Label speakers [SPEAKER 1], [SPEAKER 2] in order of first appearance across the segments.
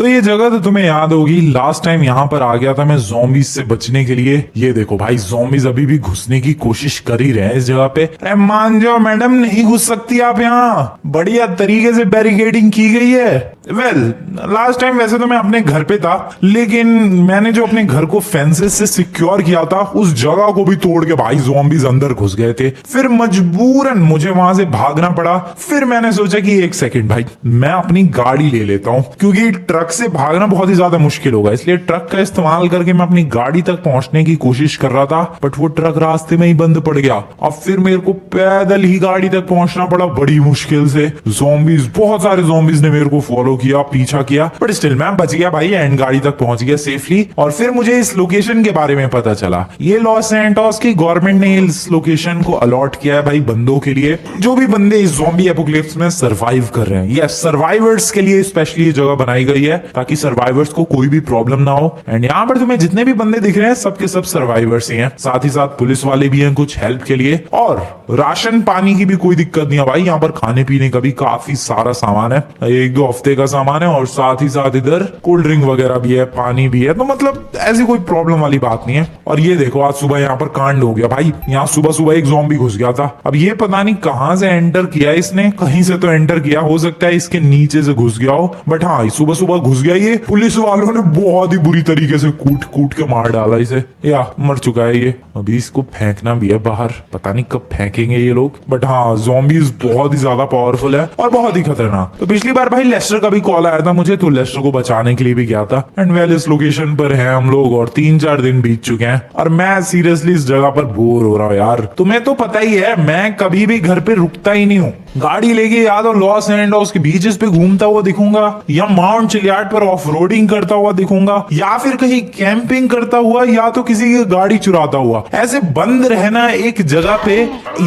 [SPEAKER 1] तो ये जगह तो तुम्हें याद होगी, लास्ट टाइम यहाँ पर आ गया था मैं ज़ॉम्बीज से बचने के लिए। ये देखो भाई, ज़ॉम्बीज अभी भी घुसने की कोशिश कर ही रहे हैं इस जगह पे। अरे मान जाओ मैडम, नहीं घुस सकती आप यहाँ, बढ़िया तरीके से बैरिकेडिंग की गई है। लास्ट टाइम वैसे तो मैं अपने घर पे था, लेकिन मैंने जो अपने घर को फेंसेस से सिक्योर किया था, उस जगह को भी तोड़ के भाई ज़ॉम्बीज अंदर घुस गए थे। फिर मजबूरन मुझे वहां से भागना पड़ा। फिर मैंने सोचा कि एक सेकंड भाई, मैं अपनी गाड़ी ले लेता हूँ, क्योंकि ट्रक से भागना बहुत ही ज्यादा मुश्किल होगा। इसलिए ट्रक का इस्तेमाल करके मैं अपनी गाड़ी तक पहुंचने की कोशिश कर रहा था, बट वो ट्रक रास्ते में ही बंद पड़ गया। अब फिर मेरे को पैदल ही गाड़ी तक पहुंचना पड़ा बड़ी मुश्किल से। ज़ॉम्बीज, बहुत सारे ज़ॉम्बीज ने मेरे को फॉलो किया, पीछा किया, बट स्टिल मैं बच गया भाई एंड गाड़ी तक पहुंच गया सेफली। और फिर मुझे इस लोकेशन के बारे में पता चला। ये लॉस सैंटोस की गवर्नमेंट ने इस लोकेशन को अलॉट किया है भाई बंदों के लिए, जो भी बंदे इस ज़ॉम्बी एपोकलिप्स में सरवाइव कर रहे हैं। यस, सर्वाइवर्स के लिए स्पेशली ये जगह बनाई गई है, ताकि सर्वाइवर्स को कोई भी प्रॉब्लम ना हो। एंड यहाँ पर तुम्हें जितने भी बंदे दिख रहे हैं, सबके सब सर्वाइवर्स ही हैं। साथ ही साथ पुलिस वाले भी हैं कुछ हेल्प के लिए, और राशन पानी की भी कोई दिक्कत नहीं है भाई। यहाँ पर खाने पीने का भी काफी सारा सामान है, 1-2 हफ्ते का सामान है, और साथ ही साथ इधर कोल्ड ड्रिंक वगैरह भी है, पानी भी है। तो मतलब ऐसी कोई प्रॉब्लम वाली बात नहीं है। और ये देखो, आज सुबह यहाँ पर कांड हो गया भाई। यहाँ सुबह सुबह एक ज़ॉम्बी घुस गया था। अब ये पता नहीं कहां से एंटर किया इसने, कहीं से तो एंटर किया, हो सकता है इसके नीचे से घुस गया हो, बट हाँ सुबह सुबह घुस गया ये। पुलिस वालों ने बहुत ही बुरी तरीके से कूट कूट के मार डाला इसे, या मर चुका है ये। अभी इसको फेंकना भी है बाहर, पता नहीं कब फेंकेंगे ये लोग। बट हाँ, ज़ॉम्बीज बहुत ही ज्यादा पावरफुल है और बहुत ही खतरनाक। तो पिछली बार भाई लेस्टर का भी कॉल आया था मुझे, तो लेस्टर को बचाने के लिए भी गया था। एंड वेल, इस लोकेशन पर है हम लोग और 3-4 दिन बीत चुके हैं, और मैं सीरियसली इस जगह पर बोर हो रहा हूँ यार। तुम्हें तो पता ही है, मैं कभी भी घर पे रुकता ही नहीं हूँ। गाड़ी लेके या तो लॉस एंटोस के बीचेस पे घूमता हुआ दिखूंगा, या माउंट चिलियाड पर ऑफ रोडिंग करता हुआ दिखूंगा, या फिर कहीं कैंपिंग करता हुआ, या तो किसी की गाड़ी चुराता हुआ। ऐसे बंद रहना एक जगह पे,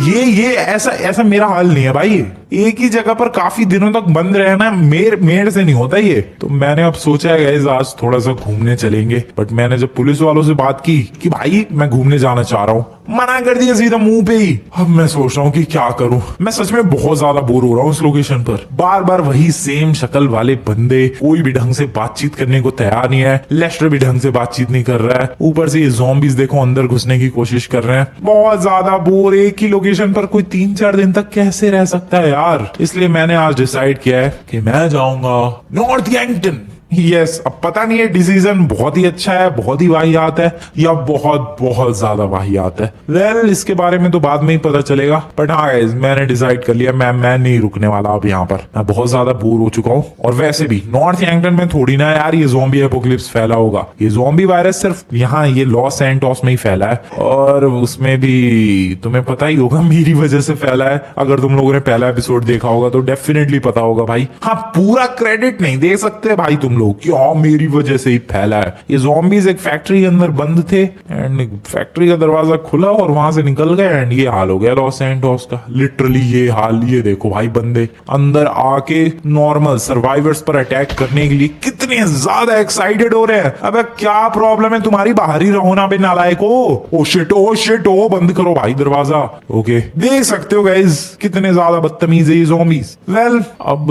[SPEAKER 1] ये ऐसा मेरा हाल नहीं है भाई। एक ही जगह पर काफी दिनों तक बंद रहना मेरे से नहीं होता ये। तो मैंने अब सोचा है गाइस, आज थोड़ा सा घूमने चलेंगे। बट मैंने जब पुलिस वालों से बात की कि भाई मैं घूमने जाना चाह रहा हूँ, मना कर दिया सीधा मुंह पे ही। अब मैं सोच रहा हूँ कि क्या करूं। मैं सच में बहुत ज्यादा बोर हो रहा हूँ इस लोकेशन पर। बार बार वही सेम शक्ल वाले बंदे, कोई भी ढंग से बातचीत करने को तैयार नहीं है। लेस्टर भी ढंग से बातचीत नहीं कर रहा है, ऊपर से ये ज़ॉम्बीज देखो अंदर घुसने की कोशिश कर रहे हैं। बहुत ज्यादा बोर। एक ही लोकेशन पर कोई 3-4 दिन तक कैसे रह सकता है यार। इसलिए मैंने आज डिसाइड किया है कि मैं जाऊंगा नॉर्थ यैंगटन। यस, अब पता नहीं है डिसीजन बहुत ही अच्छा है, बहुत ही वाहियात है, या बहुत बहुत ज्यादा वाहियात है। वेल, इसके बारे में तो बाद में ही पता चलेगा। बट हाँ गाइस, मैंने डिसाइड कर लिया, मैं नहीं रुकने वाला अब यहाँ पर। मैं बहुत ज्यादा बोर हो चुका हूँ। और वैसे भी नॉर्थ यैंगटन में थोड़ी ना यार ये ज़ॉम्बी एपोकलिप्स फैला होगा। ये ज़ॉम्बी वायरस सिर्फ यहाँ ये लॉस सैंटोस में ही फैला है, और उसमें भी तुम्हें पता ही होगा मेरी वजह से फैला है। अगर तुम लोगों ने पहला एपिसोड देखा होगा तो डेफिनेटली पता होगा भाई। हाँ, पूरा क्रेडिट नहीं दे सकते भाई तुम लोग कि हाँ मेरी वजह से ही फैला है। ये ज़ॉम्बीज एक फैक्ट्री के अंदर बंद थे, एंड फैक्ट्री का दरवाजा खुला और वहां से निकल गए, एंड ये हाल हो गया लॉस सैंटोस का। लिटरली ये हाल। ये देखो भाई, बंदे अंदर आके नॉर्मल सर्वाइवर्स पर अटैक करने के लिए कितने ज्यादा एक्साइटेड हो रहे हैं। अबे क्या प्रॉब्लम है तुम्हारी, बाहर ही रहो ना बे नालायको। ओ शिट, ओ शिट, ओ बंद करो भाई दरवाजा। ओके, देख सकते हो गाइस कितने ज्यादा बदतमीज है ये ज़ॉम्बीज। वेल, अब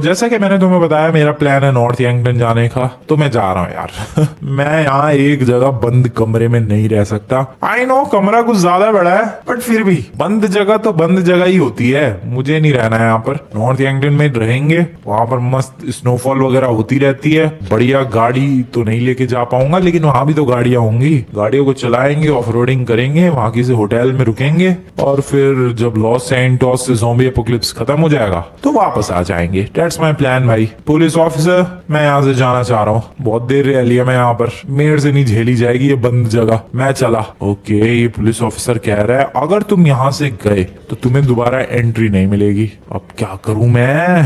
[SPEAKER 1] जैसा कि मैंने तुम्हें बताया, मेरा प्लान है नॉर्थ यैंगटन जाने का, तो मैं जा रहा हूँ यार। मैं यहाँ एक जगह बंद कमरे में नहीं रह सकता। आई नो कमरा कुछ ज्यादा बड़ा है, बट फिर भी बंद जगह तो बंद जगह ही होती है। मुझे नहीं रहना है यहाँ पर। नॉर्थ यैंगटन में रहेंगे, वहां पर मस्त स्नोफॉल वगैरह होती रहती है। बढ़िया गाड़ी तो नहीं लेके जा पाऊंगा, लेकिन वहां भी तो गाड़ियां होंगी। गाड़ियों को चलाएंगे, ऑफ रोडिंग करेंगे, वहां किसी होटल में रुकेंगे, और फिर जब लॉस सैंटोस से ज़ॉम्बी एपोकलिप्स खत्म हो जाएगा तो वापस आ जाएंगे। दैट्स माय प्लान भाई। पुलिस ऑफिसर, मैं यहाँ से जाना चाह रहा हूँ। बहुत देर रह लिया मैं यहाँ पर, मेरे से नहीं झेली जाएगी ये बंद जगह। मैं चला। ओके, ये पुलिस ऑफिसर कह रहा है अगर तुम यहाँ से गए तो तुम्हें दोबारा एंट्री नहीं मिलेगी। अब क्या करूं मैं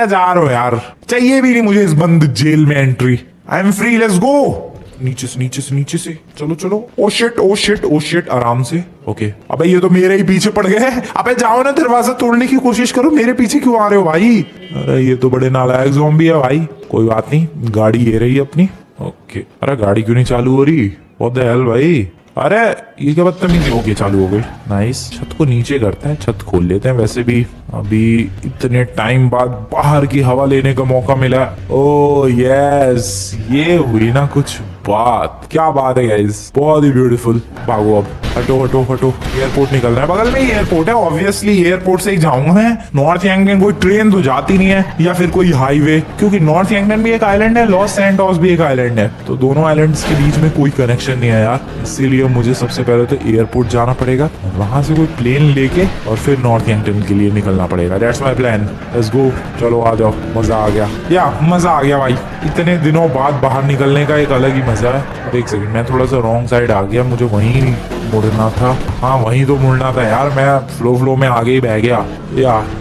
[SPEAKER 1] जा रहा हूँ यार। चाहिए भी नहीं मुझे इस बंद जेल में entry. I am free, let's go. नीचे से चलो चलो। ओ शिट, आराम से। ओके, अबे ये तो मेरे ही पीछे पड़ गए। अबे जाओ ना, दरवाजा तोड़ने की कोशिश करो, मेरे पीछे क्यों आ रहे हो भाई। अरे ये तो बड़े नालायक ज़ॉम्बी है भाई। कोई बात नहीं, गाड़ी ये रही अपनी। ओके, अरे गाड़ी क्यों नहीं चालू हो रही। व्हाट द हेल भाई, अरे ये क्या बदतमीजी हो गई, चालू हो गई। नाइस, छत को नीचे करते हैं, छत खोल लेते हैं। वैसे भी अभी इतने टाइम बाद बाहर की हवा लेने का मौका मिला। ओ यस, ये हुई ना कुछ बात। क्या बात है गाइस, बहुत ही ब्यूटीफुल। भागो अब, हटो हटो हटो। एयरपोर्ट निकल रहा है, बगल में ही एयरपोर्ट है। ऑब्वियसली एयरपोर्ट से ही जाऊंगा मैं। नॉर्थ यांगटन कोई ट्रेन तो जाती नहीं है, या फिर कोई हाईवे, क्योंकि नॉर्थ यांगटन भी एक आइलैंड है, लॉस सैंटोस भी एक आइलैंड है, तो दोनों आइलैंड्स के बीच में कोई कनेक्शन नहीं है यार। इसीलिए मुझे सबसे पहले तो एयरपोर्ट जाना पड़ेगा, वहां से कोई प्लेन लेके और फिर नॉर्थ यांगटन के लिए निकलना पड़ेगा। That's my plan, let's go. चलो आ जाओ, मजा आ गया। मजा आ गया भाई, इतने दिनों बाद बाहर निकलने का एक अलग ही मजा है। एक सेकंड, मैं थोड़ा सा रॉन्ग साइड आ गया, मुझे वहीं मुड़ना था। हाँ वहीं तो मुड़ना था यार, मैं फ्लो में आगे ही बह गया।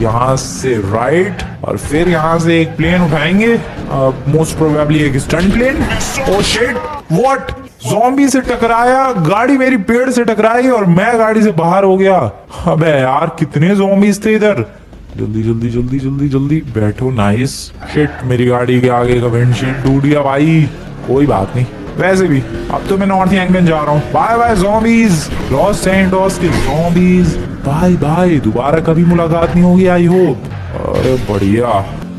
[SPEAKER 1] यहाँ से राइट, और फिर यहाँ से एक प्लेन उठाएंगे, मोस्ट प्रोबेबली एक stunt plane. Oh shit, what, zombie से टकराया, गाड़ी मेरी पेड़ से टकराई और मैं गाड़ी से बाहर हो गया। अबे यार कितने ज़ॉम्बीज थे इधर। जल्दी जल्दी जल्दी जल्दी जल्दी बैठो। नाइस। शिट, मेरी गाड़ी के आगे का विंडशील्ड टूट गया भाई। कोई बात नहीं, वैसे भी अब तो मैं नॉर्थ यांगटन जा रहा हूँ। Bye bye zombies, Los Santos के ज़ॉम्बीज, बाय बाय। दोबारा कभी मुलाकात नहीं होगी आई होप। अरे बढ़िया,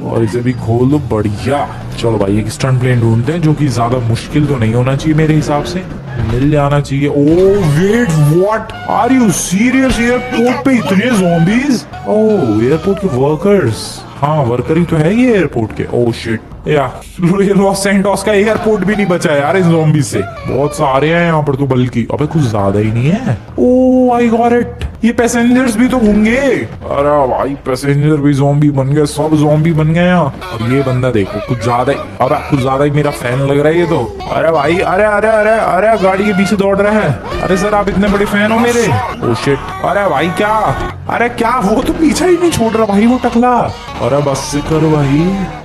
[SPEAKER 1] और इसे भी खोल दो, बढ़िया। चलो भाई एक स्टंट प्लेन ढूंढते हैं जो कि ज्यादा मुश्किल तो नहीं होना चाहिए, मेरे हिसाब से मिल जाना चाहिए। Oh wait, what are you serious, airport पे इतने ज़ॉम्बीज। ओह, एयरपोर्ट के वर्कर्स। हाँ वर्कर ही तो है ये एयरपोर्ट के। ओह शिट, ये लॉस सैंटोस का एयरपोर्ट भी नहीं बचा यार इस ज़ॉम्बी से। बहुत सारे हैं यहाँ पर तो, बल्कि अबे कुछ ज्यादा ही नहीं है। ओह आई गॉट इट, ये पैसेंजर्स भी तो होंगे। अरे भाई पैसेंजर भी ज़ॉम्बी बन गए, सब ज़ॉम्बी बन गए यहाँ। और ये बंदा देखो कुछ ज्यादा ही, अरे कुछ ज्यादा ही मेरा फैन लग रहा है ये तो। अरे भाई, अरे अरे अरे अरे गाड़ी के पीछे दौड़ रहा है। अरे सर आप इतने बड़े फैन हो मेरे। ओ शिट, अरे भाई क्या, अरे क्या, वो तो पीछा ही नहीं छोड़ रहा भाई वो टकला। अरे बस से करो भाई,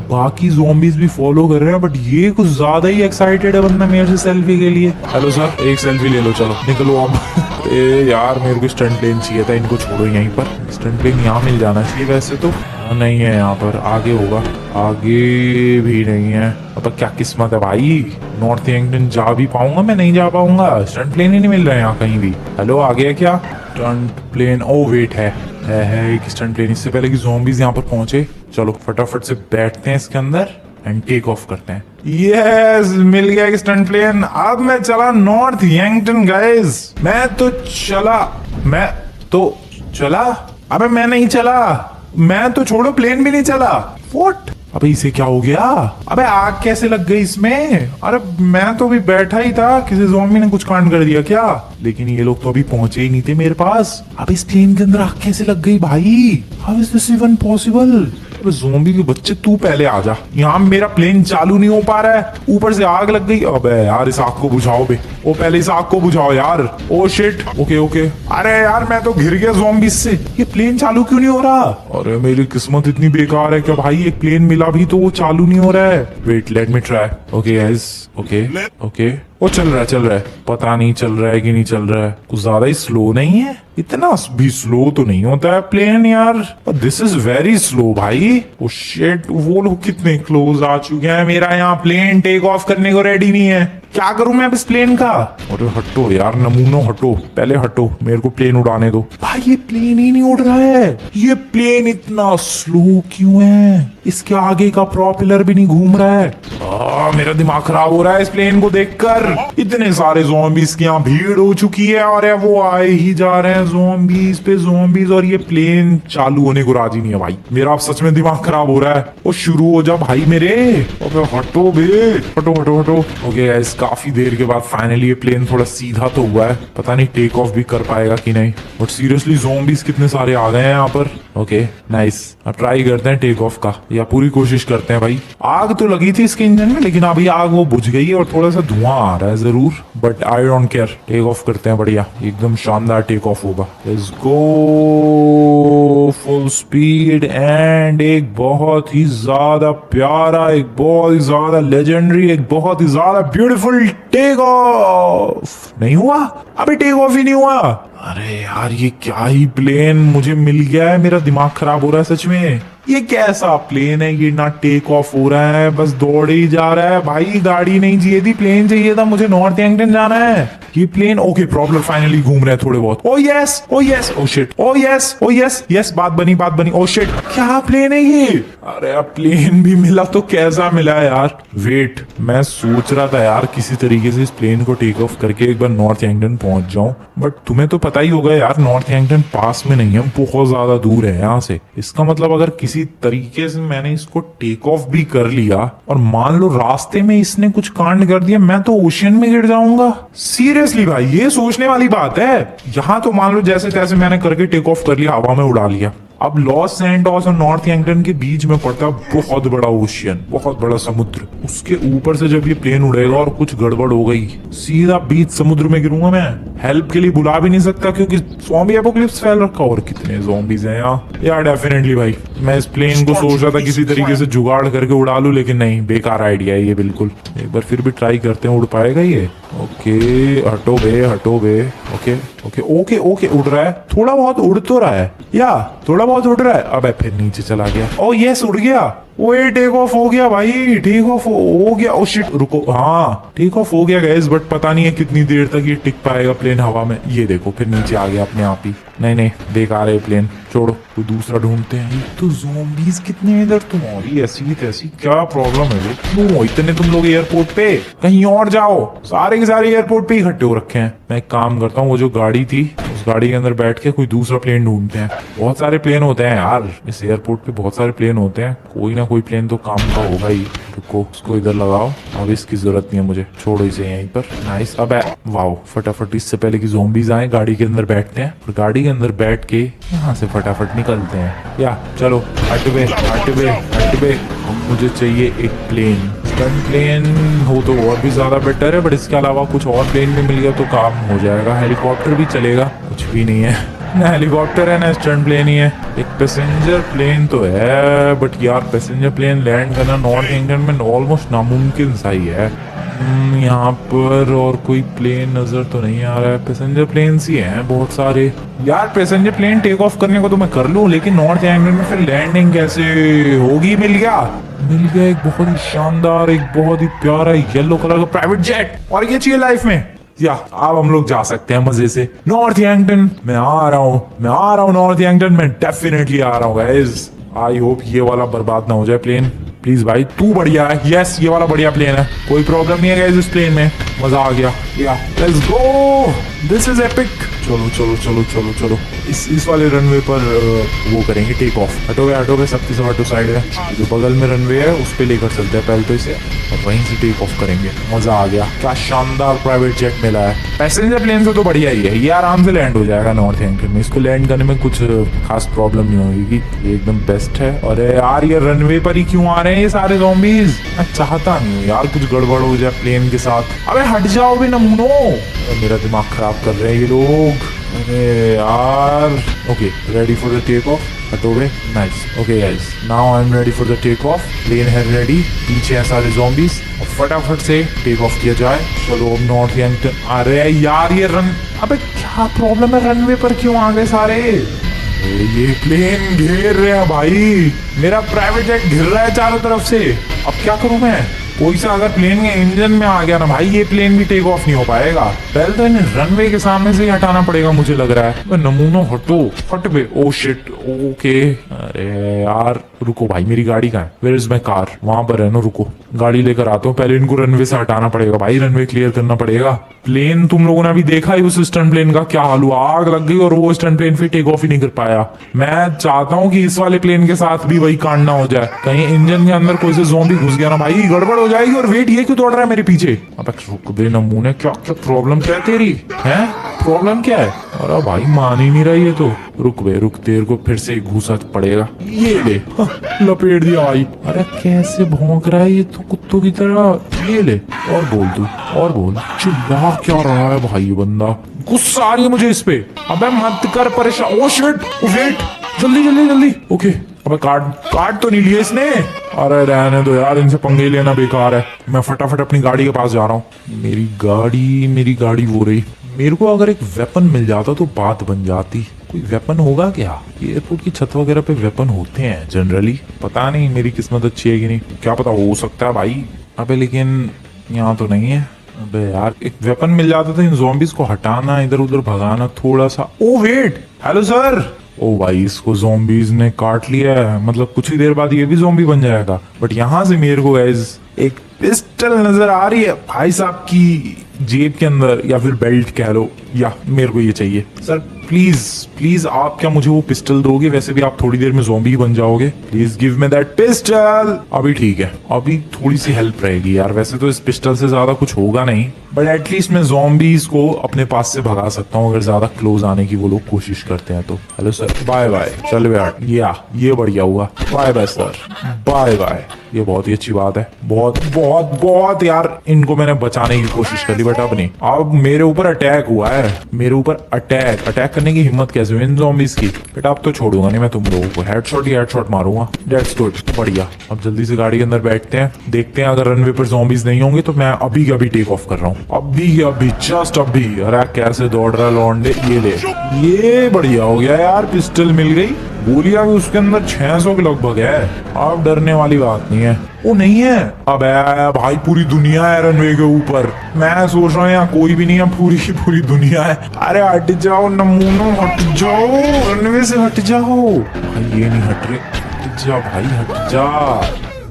[SPEAKER 1] बाकी ज़ॉम्बीज भी फॉलो कर रहे हैं, बट ये कुछ ज्यादा ही एक्साइटेड है बंदा मेरे से सेल्फी के लिए। हेलो सर, एक सेल्फी ले लो, चलो निकलो अब। ए यार मेरे को स्टंट प्लेन चाहिए था, इनको छोड़ो यहीं पर। स्टंट प्लेन यहाँ मिल जाना चाहिए वैसे तो। नहीं है यहाँ पर, आगे होगा, आगे भी नहीं है। अब क्या किस्मत है भाई, नॉर्थ यांगटन जा भी पाऊंगा मैं, नहीं जा पाऊंगा। स्टंट प्लेन ही नहीं मिल रहा है यहाँ कहीं भी। हेलो आ गया क्या स्टंट प्लेन? ओ वेट, है एक स्टंट प्लेन। इससे पहले कि ज़ॉम्बीज यहाँ पर पहुंचे, चलो फटाफट से बैठते हैं इसके अंदर एंड टेक ऑफ करते हैं। यस, मिल गया एक स्टंट प्लेन। अब मैं चला नॉर्थ यांगटन गाइस। मैं तो चला, अबे मैं नहीं चला, मैं तो छोड़ो प्लेन भी नहीं चला। व्हाट, अबे इसे क्या हो गया? अबे आग कैसे लग गई इसमें? अरे मैं तो अभी बैठा ही था, किसी ज़ॉम्बी ने कुछ कांड कर दिया क्या? लेकिन ये लोग तो अभी पहुंचे ही नहीं थे मेरे पास। अब इस प्लेन के अंदर आग कैसे लग गई भाई? How is this even possible? Zombie के बच्चे तू पहले आ जा, यहाँ मेरा प्लेन चालू नहीं हो पा रहा है, ऊपर से आग लग गई। अबे यार इस आग को बुझाओ बे, ओ पहले इस आग को बुझाओ यार। Oh shit, okay okay. अरे यार मैं तो घिर गया ज़ॉम्बी से, ये प्लेन चालू क्यों नहीं हो रहा? अरे मेरी किस्मत इतनी बेकार है क्या भाई, एक प्लेन मिला भी तो वो चालू नहीं हो रहा है। Wait let me try. Okay guys, okay okay, वो चल रहा है, पता नहीं चल रहा है कि नहीं चल रहा है। कुछ ज्यादा ही स्लो नहीं है? इतना भी स्लो तो नहीं होता है प्लेन यार, दिस इज वेरी स्लो भाई। ओ शिट, वो लोग कितने क्लोज आ चुके हैं, मेरा यहाँ प्लेन टेक ऑफ करने को रेडी नहीं है। क्या करूं मैं अब इस प्लेन का? अरे हटो यार नमूनो, हटो पहले, हटो, मेरे को प्लेन उड़ाने दो भाई। ये प्लेन ही नहीं उड़ रहा है, ये प्लेन इतना स्लो क्यों है? इसके आगे का प्रोपेलर भी नहीं घूम रहा है। मेरा दिमाग खराब हो रहा है इस प्लेन को देखकर। इतने सारे ज़ॉम्बीज की यहाँ भीड़ हो चुकी है और वो आए ही जा रहे हैं ज़ॉम्बीज पे ज़ॉम्बीज, और ये प्लेन चालू होने को राजी नहीं है भाई। मेरा अब सच में दिमाग खराब हो रहा है। वो शुरू हो जा भाई मेरे। अबे हटो बे, हटो हटो हटो। ओके गाइस, काफी देर के बाद फाइनली ये प्लेन थोड़ा सीधा तो हुआ है, पता नहीं टेक ऑफ भी कर पाएगा कि नहीं, बट सीरियसली ज़ॉम्बीज कितने सारे आ गए हैं यहाँ पर। ओके नाइस, अब ट्राई करते हैं टेक ऑफ का, या पूरी कोशिश करते हैं भाई। आग तो लगी थी इसके इंजन में, लेकिन अभी आग वो बुझ गई है और थोड़ा सा धुआं आ रहा है जरूर, but I don't care. Take off करते हैं, बढ़िया एकदम शानदार टेक ऑफ होगा। Let's go full speed and एक बहुत ही ज्यादा प्यारा, एक बहुत ही ज्यादा लेजेंडरी, एक बहुत ही ज्यादा ब्यूटीफुल टेक ऑफ। नहीं हुआ, अभी टेक ऑफ ही नहीं हुआ। अरे यार ये क्या ही प्लेन मुझे मिल गया है, मेरा दिमाग खराब हो रहा है सच में। ये कैसा प्लेन है, ये ना टेक ऑफ हो रहा है, बस दौड़ ही जा रहा है भाई। गाड़ी नहीं चाहिए थी, प्लेन चाहिए था मुझे, नॉर्थ एंगटन जाना है। ये प्लेन ओके, प्रॉब्लम फाइनली घूम रहे हैं थोड़े बहुत। ओ यस ओ yes oh shit oh yes ओ यस यस, बात बनी। ओ शिट, क्या प्लेन है ये? अरे अब प्लेन भी मिला तो कैसा मिला यार। वेट, मैं सोच रहा था यार किसी तरीके से इस प्लेन को टेक ऑफ करके एक बार नॉर्थ एंगटन पहुंच जाऊं, बट तुम्हें तो पता ही होगा यार नॉर्थ एंगटन पास में नहीं है, बहुत ज्यादा दूर है यहाँ से। इसका मतलब अगर किसी तरीके से मैंने इसको टेक ऑफ भी कर लिया और मान लो रास्ते में इसने कुछ कांड कर दिया, मैं तो ओशियन में गिर जाऊंगा। सीरियसली भाई, ये सोचने वाली बात है। यहाँ तो मान लो जैसे तैसे मैंने करके टेक ऑफ कर लिया, हवा में उड़ा लिया। अब लॉस सैंटोस और नॉर्थ एंगटन के बीच में पड़ता है बहुत बड़ा ओशियन, बहुत बड़ा समुद्र। उसके ऊपर से जब ये प्लेन उड़ेगा और कुछ गड़बड़ हो गई, सीधा बीच समुद्र में गिरूंगा मैं। हेल्प के लिए बुला भी नहीं सकता क्योंकि ज़ॉम्बी एपोकलिप्स फैल रखा। और कितने ज़ॉम्बीज हैं यहाँ यार। डेफिनेटली भाई, मैं इस प्लेन को सोच रहा था किसी तरीके से जुगाड़ करके उड़ा लूं, लेकिन नहीं, बेकार आइडिया है ये बिल्कुल। एक बार फिर भी ट्राई करते हैं, उड़ पाएगा ये? ओके, हटो बे। ओके, उड़ रहा है, थोड़ा बहुत उड़ तो रहा है या थोड़ा बहुत उड़ रहा है। अबे फिर नीचे चला गया। ओ यस, उड़ गया। ओए टेक ऑफ हो गया भाई, टेक ऑफ हो गया। ओ शिट, रुको, हाँ टेक ऑफ हो गया गाइस, बट पता नहीं है कितनी देर तक ये टिक पाएगा प्लेन हवा में। ये देखो फिर नीचे आ गया अपने आप ही। नहीं, बेकार है प्लेन, छोड़ो, कोई दूसरा ढूंढते हैं। तो ज़ॉम्बीज कितने इधर, तुम्हारी ऐसी तैसी क्या प्रॉब्लम है? क्यों इतने तुम लोग एयरपोर्ट पे? कहीं और जाओ, सारे के सारे एयरपोर्ट पे इकट्ठे हो रखे हैं। मैं एक काम करता हूँ, वो जो गाड़ी थी उस गाड़ी के अंदर बैठ के कोई दूसरा प्लेन ढूंढते हैं। बहुत सारे प्लेन होते हैं यार इस एयरपोर्ट पे, बहुत सारे प्लेन होते हैं, कोई ना कोई प्लेन तो काम का होगा ही। रुको, उसको इधर लगाओ, अब इसकी जरूरत नहीं है मुझे, छोड़ो इसे यहीं पर। नाइस। अब वाओ, फटाफट इससे पहले कि ज़ॉम्बीज आए गाड़ी के अंदर बैठते हैं और गाड़ी के अंदर बैठ के यहाँ से फटाफट निकलते हैं। या चलो, हट बे। मुझे चाहिए एक प्लेन, स्टंट प्लेन हो तो और भी ज्यादा बेटर है, बट इसके अलावा कुछ और प्लेन भी मिल गया तो काम हो जाएगा। हेलीकॉप्टर भी चलेगा, कुछ भी नहीं है ना हेलीकॉप्टर है ना स्टंट प्लेन ही है। एक पैसेंजर प्लेन तो है, बट यार पैसेंजर प्लेन लैंड करना नॉर्थ इंग्लैंड में ऑलमोस्ट नामुमकिन सा ही है। यहाँ पर और कोई प्लेन नजर तो नहीं आ रहा है, पैसेंजर प्लेन ही हैं बहुत सारे। यार पैसेंजर प्लेन टेक ऑफ करने को तो मैं कर लूं, लेकिन नॉर्थ इंग्लैंड में फिर लैंडिंग कैसे होगी? मिल गया एक बहुत ही शानदार, एक बहुत ही प्यारा येलो कलर का प्राइवेट जेट, और ये चाहिए लाइफ में। या अब हम लोग जा सकते हैं मजे से नॉर्थ एंगटन। मैं आ रहा हूँ नॉर्थ एंगटन में, डेफिनेटली आ रहा हूँ गाइस। आई होप ये वाला बर्बाद ना हो जाए प्लेन, प्लीज भाई। तू बढ़िया है, यस ये वाला बढ़िया प्लेन है, कोई प्रॉब्लम नहीं है गाइस इस प्लेन में। मजा आ गया, या let's go, this is epic. चलो इस वाले रनवे पर वो करेंगे टेक ऑफ। हटोगे सबकी सब हटो साइड है, जो बगल में रनवे है उस पे लेकर चलते हैं पहले तो इसे, और वहीं से टेक ऑफ करेंगे। मजा आ गया, क्या शानदार प्राइवेट जेट मिला है। पैसेंजर प्लेन से तो बढ़िया ही है, ये आराम से लैंड हो जाएगा नॉर्थ एंगटन में, इसको लैंड करने में कुछ खास प्रॉब्लम नहीं होगी, ये एकदम बेस्ट है। और यार ये रनवे पर ही क्यों आ रहे हैं ये सारे ज़ॉम्बीज? मैं चाहता नहीं हूँ यार कुछ गड़बड़ हो जाए प्लेन के साथ। अबे हट जाओ भी नमूनो, मेरा दिमाग खराब कर रहे हैं ये लोग। अरे यार, okay ready for the take off. हटोगे, nice. Okay guys, now I am ready for the take off. Plane है रेडी, पीछे हैं सारे ज़ॉम्बीज, और फटाफट से टेक ऑफ किया जाए। चलो अब नॉर्थ एंगटन। अरे यार ये रन, अबे क्या प्रॉब्लम है, रनवे पर क्यों आ गए सारे? ये प्लेन घेर रहे हैं भाई, मेरा प्राइवेट जेट घिर रहा है चारों तरफ से। अब क्या करूं मैं? कोई सा अगर प्लेन के इंजन में आ गया ना भाई, ये प्लेन भी टेक ऑफ नहीं हो पाएगा। पहले तो इन्हें रनवे के सामने से ही हटाना पड़ेगा मुझे लग रहा है। नमूनो हटो, हट बे। Oh shit, okay. अरे यार रुको भाई, मेरी गाड़ी कहाँ है? Where is my car? वहां पर है ना, रुको गाड़ी लेकर आता हूँ। पहले इनको रनवे से हटाना पड़ेगा भाई, रनवे क्लियर करना पड़ेगा। प्लेन तुम लोगों ने अभी देखा ही उस स्टंट प्लेन का क्या हाल हुआ, आग लग गई और वो स्टंट प्लेन फिर टेक ऑफ ही नहीं कर पाया। मैं चाहता हूँ कि इस वाले प्लेन के साथ भी वही कांड ना हो जाए, कहीं इंजन के अंदर कोई से ज़ॉम्बी घुस गया ना भाई, गड़बड़ हो जाएगी। और वेट, ये क्यों दौड़ रहा है मेरे पीछे? अब रुक बे नमूने, क्या प्रॉब्लम क्या है तेरी? है प्रॉब्लम क्या है? अरे भाई मान ही नहीं रहा ये तो। रुक बे रुक, तेरे को फिर से घूसा पड़ेगा। ये ले, लपेट दिया भाई। अरे कैसे भौंक रहा है ये तो कुत्तों की तरह। ये ले, और बोल तू, और बोल। चिल्ला क्या रहा है भाई ये बंदा? गुस्सा आ रही है मुझे इस पे। अबे मत कर परेशान। ओ शिट, वेट, जल्दी। ओके, अबे कार्ड तो नहीं लिया इसने। अरे रहने दो यार, इनसे पंगे लेना बेकार है। मैं फटाफट अपनी गाड़ी के पास जा रहा हूँ। मेरी गाड़ी वो रही। मेरे को अगर एक वेपन मिल जाता तो बात बन जाती। कोई वेपन होगा क्या? एयरपोर्ट की छत वगैरह पे वेपन होते हैं जनरली, पता नहीं मेरी किस्मत अच्छी है कि नहीं, क्या पता हो सकता है भाई। अबे लेकिन यहाँ तो नहीं है। अबे यार एक वेपन मिल जाता था इन ज़ॉम्बीज को हटाना, इधर उधर भगाना थोड़ा सा। Oh wait, hello sir. ओ भाई इसको ज़ॉम्बीज ने काट लिया है, मतलब कुछ ही देर बाद ये भी ज़ॉम्बी बन जाएगा। बट यहाँ से मेरे को गाइस एक पिस्टल नजर आ रही है भाई साहब की जेब के अंदर, या फिर बेल्ट कह लो, या मेरे को ये चाहिए। सर प्लीज प्लीज आप क्या मुझे वो पिस्टल दोगे? वैसे भी आप थोड़ी देर में ज़ॉम्बी बन जाओगे। Please give me that pistol. अभी ठीक है, अभी थोड़ी सी हेल्प रहेगी यार। वैसे तो इस पिस्टल से ज्यादा कुछ होगा नहीं, बट एटलीस्ट मैं ज़ॉम्बीज को अपने पास से भगा सकता हूँ अगर ज्यादा क्लोज आने की वो लोग कोशिश करते हैं तो। हेलो सर, बाय बाय, चल यार, ये बढ़िया हुआ। Bye bye sir, bye bye. ये बहुत ही अच्छी बात है, बहुत बहुत बहुत यार। इनको मैंने बचाने की कोशिश कर ली बट अब नहीं। अब मेरे ऊपर अटैक हुआ है, मेरे ऊपर अटैक करने की हिम्मत कैसे हुई इन ज़ॉम्बीज की? बट अब तो छोड़ूंगा नहीं मैं तुम लोगों को, हेडशॉट ही हेडशॉट मारूंगा। दैट्स गुड, बढ़िया। अब जल्दी से गाड़ी के अंदर बैठते हैं, देखते हैं अगर रनवे पर ज़ॉम्बीज नहीं होंगे तो मैं अभी के अभी टेक ऑफ कर रहा हूँ, अभी के अभी, जस्ट अभी। अरे कैसे दौड़ रहा लौंडे, ये ले, ये बढ़िया हो गया यार, पिस्टल मिल गई। गोलियां भी उसके अंदर 600 के लगभग है, अब डरने वाली बात नहीं है। वो नहीं है, अब भाई पूरी दुनिया है रनवे के ऊपर। मैं सोच रहा हूँ यहाँ कोई भी नहीं है, पूरी की पूरी दुनिया है। अरे हट जाओ नमूनो, हट जाओ, रनवे से हट जाओ भाई। ये नहीं हट रहे, हट जा भाई, हट जा।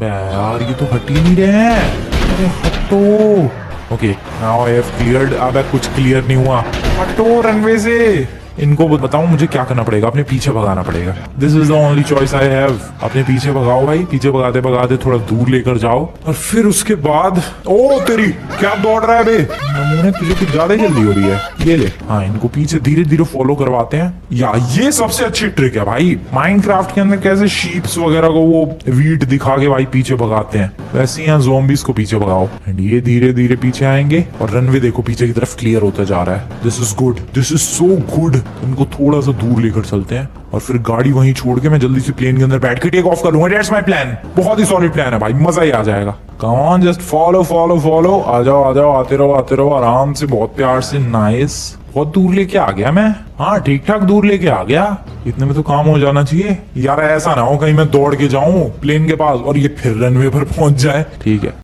[SPEAKER 1] यार ये तो हट ही नहीं रहे हैं, अरे हटो। Okay now I have cleared. अब कुछ क्लियर नहीं हुआ, हटो रनवे से। इनको बताऊं मुझे क्या करना पड़ेगा, अपने पीछे भगाना पड़ेगा। This is the only choice I have. अपने पीछे भगाओ भाई, पीछे भगाते भगाते थोड़ा दूर लेकर जाओ, और फिर उसके बाद ओ तेरी क्या दौड़ रहा है बे नमूने, तुझे कुछ ज्यादा जल्दी हो रही है। ये ले, हाँ इनको पीछे धीरे धीरे फॉलो करवाते हैं। या ये सबसे अच्छी ट्रिक है भाई, माइनक्राफ्ट के अंदर कैसे शीप्स वगैरह को वो वीट दिखा के भाई पीछे भगाते हैं, वैसे यहाँ ज़ॉम्बीज को पीछे भगाओ। एंड ये धीरे धीरे पीछे आएंगे, और रनवे देखो पीछे की तरफ क्लियर होता जा रहा है। This is good, this is so good. इनको थोड़ा सा दूर लेकर चलते हैं, और फिर गाड़ी वहीं छोड़ के मैं जल्दी से प्लेन के अंदर बैठ के टेक ऑफ कर लूंगा। That's my plan. बहुत ही सॉलिड प्लान है भाई, मजा ही आ जाएगा। Come on, just follow follow follow, आ जाओ आ जाओ, आते रहो आराम से, बहुत प्यार से। नाइस, बहुत दूर लेके आ गया मैं, हाँ ठीक ठाक दूर लेके आ गया। इतने में तो काम हो जाना चाहिए यार। ऐसा ना हो कहीं मैं दौड़ के जाऊं प्लेन के पास और ये फिर रनवे पर पहुंच जाए। ठीक है।